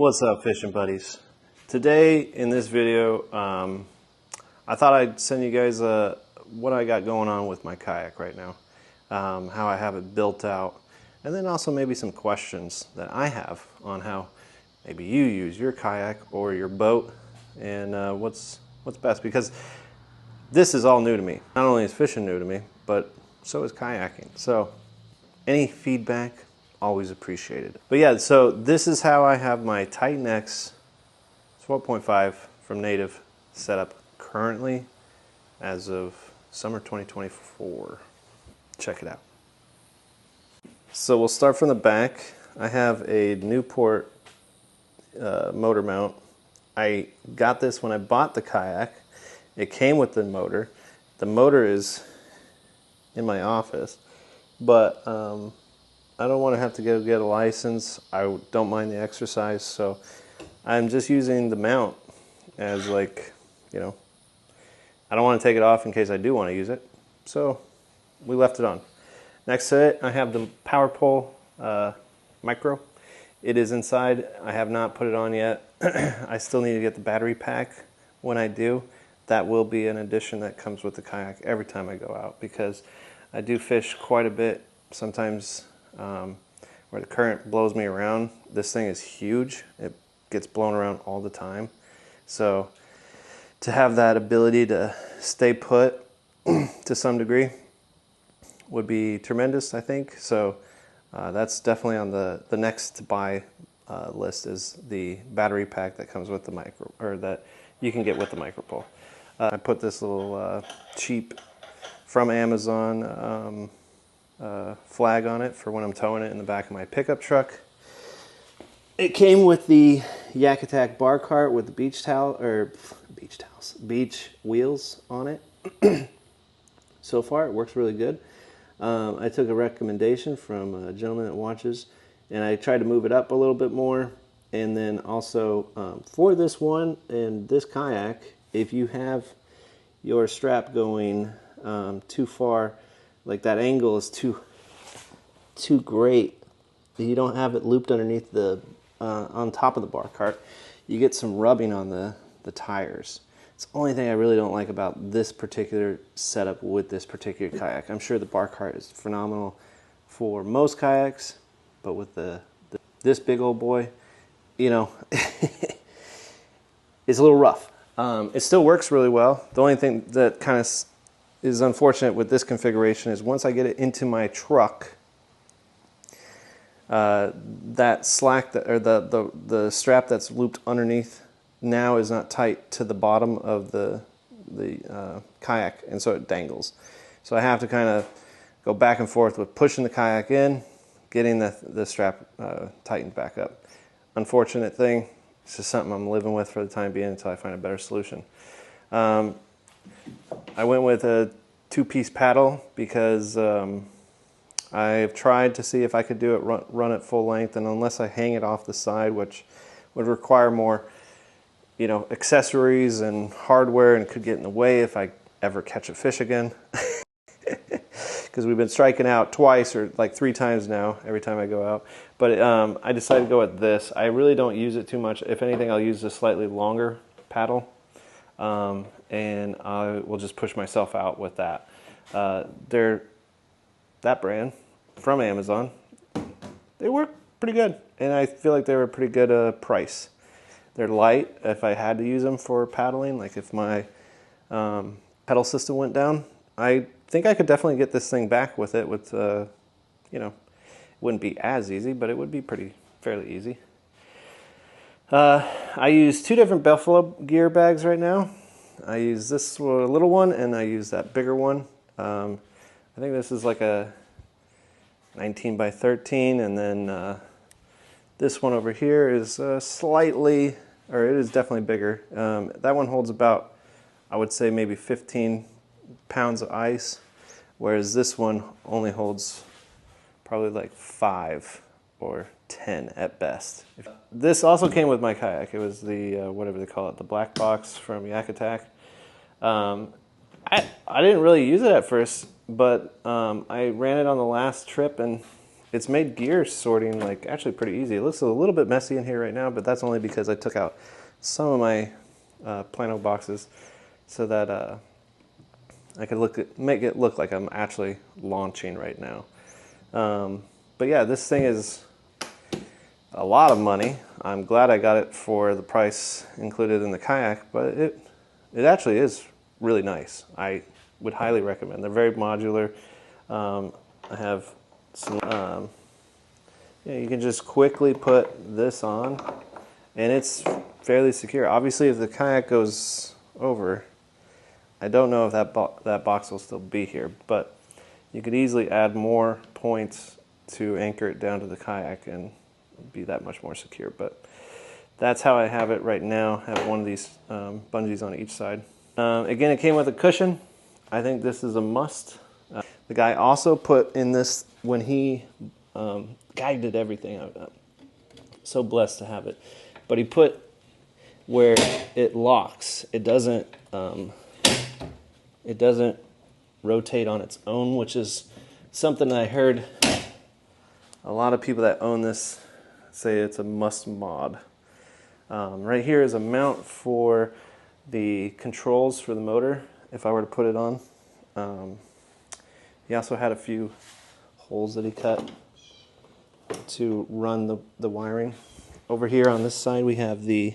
What's up, fishing buddies? Today in this video, I thought I'd send you guys what I got going on with my kayak right now, how I have it built out, and then also maybe some questions that I have on how maybe you use your kayak or your boat, and what's best, because this is all new to me. Not only is fishing new to me, but so is kayaking. So any feedback, always appreciated. But yeah, so this is how I have my Titan X 12.5 from Native set up currently as of summer 2024. Check it out. So we'll start from the back. I have a Newport motor mount. I got this when I bought the kayak. It came with the motor. The motor is in my office, but I don't want to have to go get a license. I don't mind the exercise, so I'm just using the mount as, like, you know, I don't want to take it off in case I do want to use it, so we left it on. Next to it, I have the Power Pole Micro. It is inside. I have not put it on yet. I still need to get the battery pack. When I do, that will be an addition that comes with the kayak every time I go out, because I do fish quite a bit. Sometimes where the current blows me around. This thing is huge. It gets blown around all the time. So to have that ability to stay put to some degree would be tremendous, I think. So that's definitely on the next to buy list, is the battery pack that comes with the micro, or that you can get with the micro pole. I put this little cheap from Amazon flag on it for when I'm towing it in the back of my pickup truck. It came with the Yak Attack bar cart with the beach wheels on it. So far, it works really good. I took a recommendation from a gentleman that watches, and I tried to move it up a little bit more. And then also for this one and this kayak, if you have your strap going too far, like that angle is too great, you don't have it looped underneath the on top of the bar cart, you get some rubbing on the tires. It's the only thing I really don't like about this particular setup with this particular kayak. I'm sure the bar cart is phenomenal for most kayaks, but with this big old boy, you know, it's a little rough. It still works really well. The only thing that kind of is unfortunate with this configuration is once I get it into my truck, that slack or the strap that's looped underneath now is not tight to the bottom of the kayak, and so it dangles. So I have to kind of go back and forth with pushing the kayak in, getting the strap tightened back up. Unfortunate thing. It's just something I'm living with for the time being until I find a better solution. I went with a two-piece paddle because I've tried to see if I could do it run at full length, and unless I hang it off the side, which would require more, you know, accessories and hardware, and could get in the way if I ever catch a fish again. Because we've been striking out twice or like 3 times now every time I go out. But I decided to go with this. I really don't use it too much. If anything, I'll use a slightly longer paddle, and I will just push myself out with that. They're that brand from Amazon. They work pretty good, and I feel like they were a pretty good price. They're light. If I had to use them for paddling, like if my pedal system went down, I think I could definitely get this thing back with it. With you know, it wouldn't be as easy, but it would be fairly easy. I use 2 different Buffalo gear bags right now. I use this little one, and I use that bigger one. I think this is like a 19 by 13, and then this one over here is slightly, or it is definitely bigger. That one holds about, I would say, maybe 15 pounds of ice, whereas this one only holds probably like 5 or 10 at best. This also came with my kayak. It was the whatever they call it, the black box from Yak Attack. I didn't really use it at first, but I ran it on the last trip, and it's made gear sorting like actually pretty easy. It looks a little bit messy in here right now, but that's only because I took out some of my plano boxes so that I could make it look like I'm actually launching right now. But yeah, this thing is a lot of money. I'm glad I got it for the price included in the Kayak, but it actually is really nice. I would highly recommend. They're very modular. I have some, yeah, you can just quickly put this on, and it's fairly secure. Obviously, if the Kayak goes over, I don't know if that box will still be here, but you could easily add more points to anchor it down to the Kayak and be that much more secure. But that's how I have it right now. I have one of these bungees on each side. Again, it came with a cushion. I think this is a must. The guy also put in this, when he, guy did everything. I'm so blessed to have it. But he put where it locks. It doesn't rotate on its own, which is something I heard a lot of people that own this say it's a must mod. Right here is a mount for the controls for the motor if I were to put it on. He also had a few holes that he cut to run the wiring. Over here on this side we have the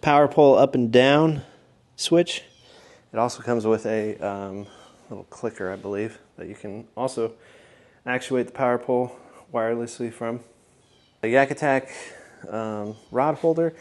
power pole up and down switch. It also comes with a little clicker, I believe, that you can also actuate the power pole wirelessly from. The Yak Attack rod holder,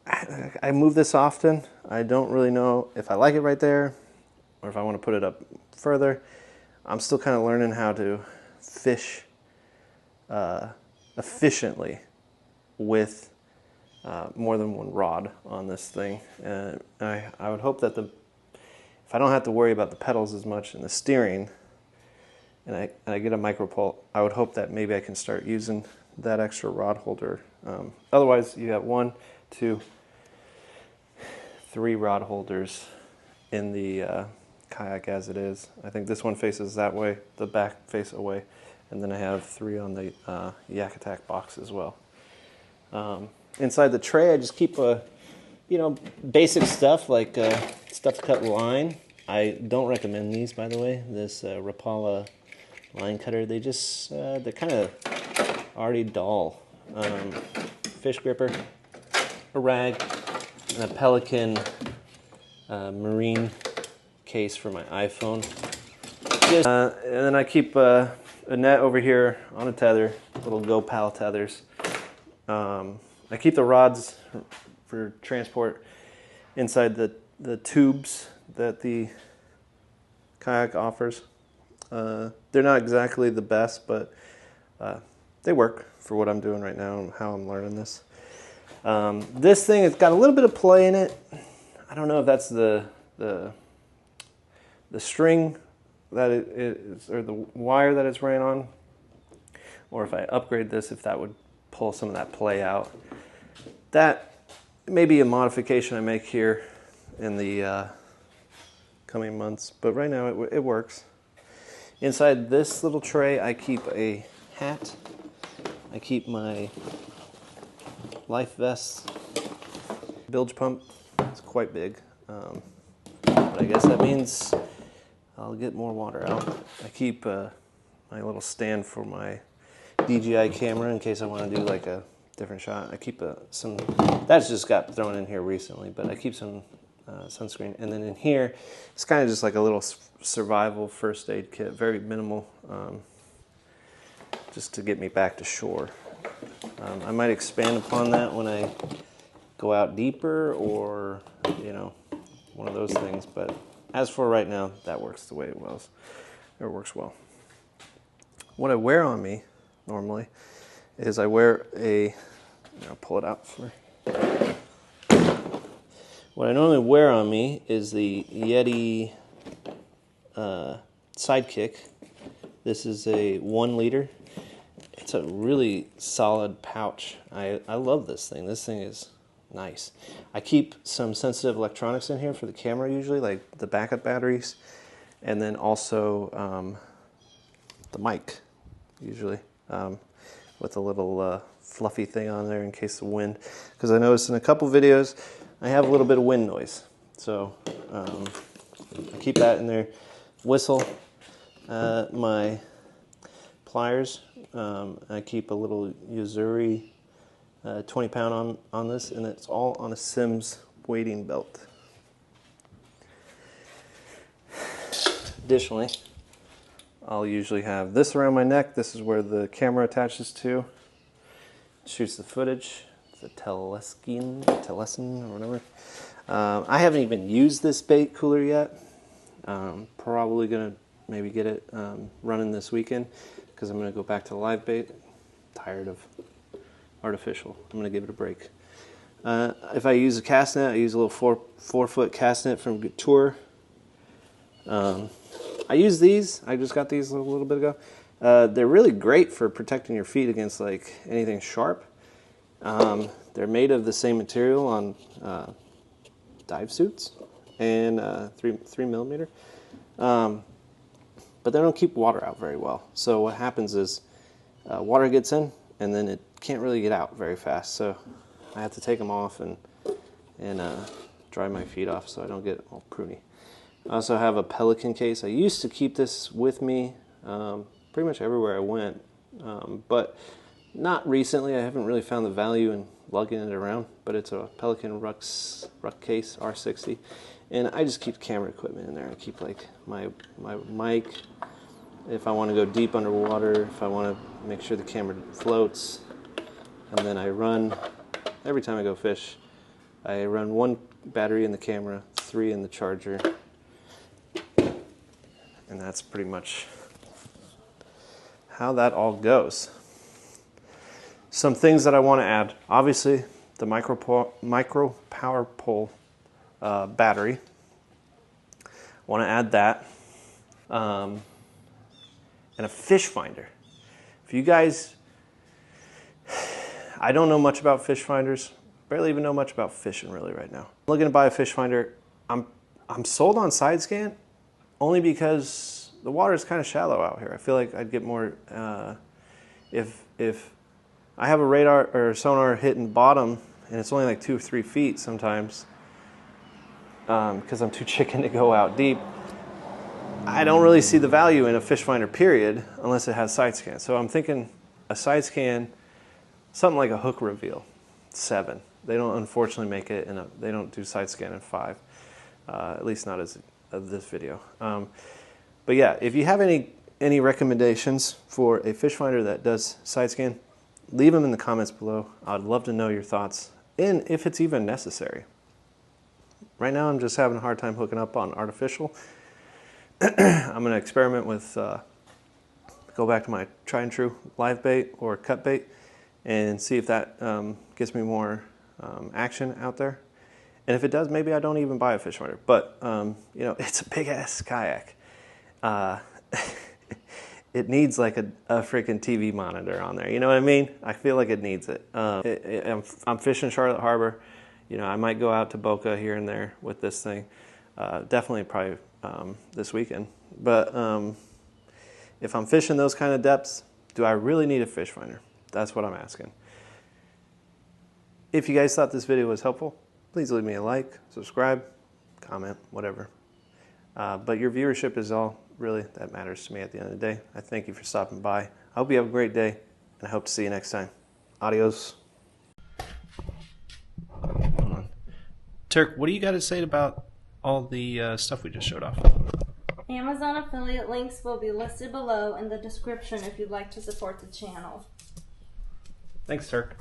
I move this often. I don't really know if I like it right there or if I want to put it up further. I'm still kind of learning how to fish efficiently with more than one rod on this thing. I would hope that if I don't have to worry about the pedals as much and the steering, and I get a micro pole, I would hope that maybe I can start using that extra rod holder. Otherwise, you have 1, 2, 3 rod holders in the Kayak as it is. I think this one faces that way, the back face away, and then I have 3 on the Yak Attack box as well. Inside the tray, I just keep basic stuff like stuff to cut line. I don't recommend these, by the way. This Rapala line cutter, they're kind of already dull. Fish gripper, a rag, and a Pelican marine case for my iPhone. And then I keep a net over here on a tether, little GoPal tethers. I keep the rods for transport inside the tubes that the Kayak offers. They're not exactly the best, but they work for what I'm doing right now and how I'm learning this. This thing, it's got a little bit of play in it. I don't know if that's the string that it is, or the wire that it's ran on, or if I upgrade this, if that would pull some of that play out. That may be a modification I make here in the coming months, but right now it works. Inside this little tray, I keep a hat. I keep my life vest, bilge pump. It's quite big, but I guess that means I'll get more water out. I keep my little stand for my DJI camera in case I want to do like a different shot. I keep some, that's just got thrown in here recently, but I keep some sunscreen. And then in here, it's kind of just like a little survival first aid kit, very minimal, just to get me back to shore. I might expand upon that when I go out deeper, or one of those things, but as for right now, that works the way it was. It works well. What I wear on me normally is I wear I'll pull it out for. What I normally wear on me is the Yeti Sidekick. This is a 1 liter. It's a really solid pouch. I love this thing. This thing is nice. I keep some sensitive electronics in here for the camera usually, like the backup batteries, and then also the mic usually. with a little fluffy thing on there in case of wind. Because I noticed in a couple videos I have a little bit of wind noise. So I keep that in there. Whistle, my pliers. I keep a little Yuzuri 20-pound on this, and it's all on a Sims weighting belt. Additionally, I'll usually have this around my neck. This is where the camera attaches to. Shoots the footage. It's a Teleskin or whatever. I haven't even used this bait cooler yet. Probably gonna maybe get it running this weekend because I'm gonna go back to live bait. Tired of artificial. I'm gonna give it a break. If I use a cast net, I use a little 4-foot cast net from Tour. I use these. I just got these a little bit ago. They're really great for protecting your feet against like anything sharp. They're made of the same material on dive suits and 3mm. But they don't keep water out very well. So what happens is water gets in and then it can't really get out very fast. So I have to take them off and dry my feet off so I don't get all pruny. I also have a Pelican case. I used to keep this with me pretty much everywhere I went, but not recently. I haven't really found the value in lugging it around, but it's a Pelican ruck case, R60, and I just keep camera equipment in there. I keep like my mic, if I want to go deep underwater, if I want to make sure the camera floats, and then I run, every time I go fish, I run 1 battery in the camera, 3 in the charger, and that's pretty much how that all goes. Some things that I want to add. Obviously, the micro power pole battery. I want to add that. And a fish finder. If you guys, I don't know much about fish finders. Barely even know much about fishing really right now. I'm looking to buy a fish finder. I'm sold on side scan only because the water is kind of shallow out here. I feel like I'd get more if I have a radar or sonar hitting bottom and it's only like 2 or 3 feet sometimes because I'm too chicken to go out deep. I don't really see the value in a fish finder period unless it has side scan. So I'm thinking a side scan, something like a hook reveal, 7. They don't unfortunately make it, they don't do side scan in 5, at least not as of this video. But yeah, if you have any recommendations for a fish finder that does side scan, leave them in the comments below. I'd love to know your thoughts and if it's even necessary. Right now I'm just having a hard time hooking up on artificial. I'm going to experiment with, go back to my tried and true live bait or cut bait and see if that gets me more action out there. And if it does, maybe I don't even buy a fish finder. But, you know, it's a big-ass kayak. It needs like a freaking TV monitor on there. You know what I mean? I feel like it needs it. I'm fishing Charlotte Harbor. You know, I might go out to Boca here and there with this thing. Definitely probably this weekend. But if I'm fishing those kind of depths, do I really need a fish finder? That's what I'm asking. If you guys thought this video was helpful, please leave me a like, subscribe, comment, whatever. But your viewership is all really that matters to me at the end of the day. I thank you for stopping by. I hope you have a great day, and I hope to see you next time. Adios. Hold on. Turk, what do you got to say about all the stuff we just showed off? Amazon affiliate links will be listed below in the description if you'd like to support the channel. Thanks, Turk.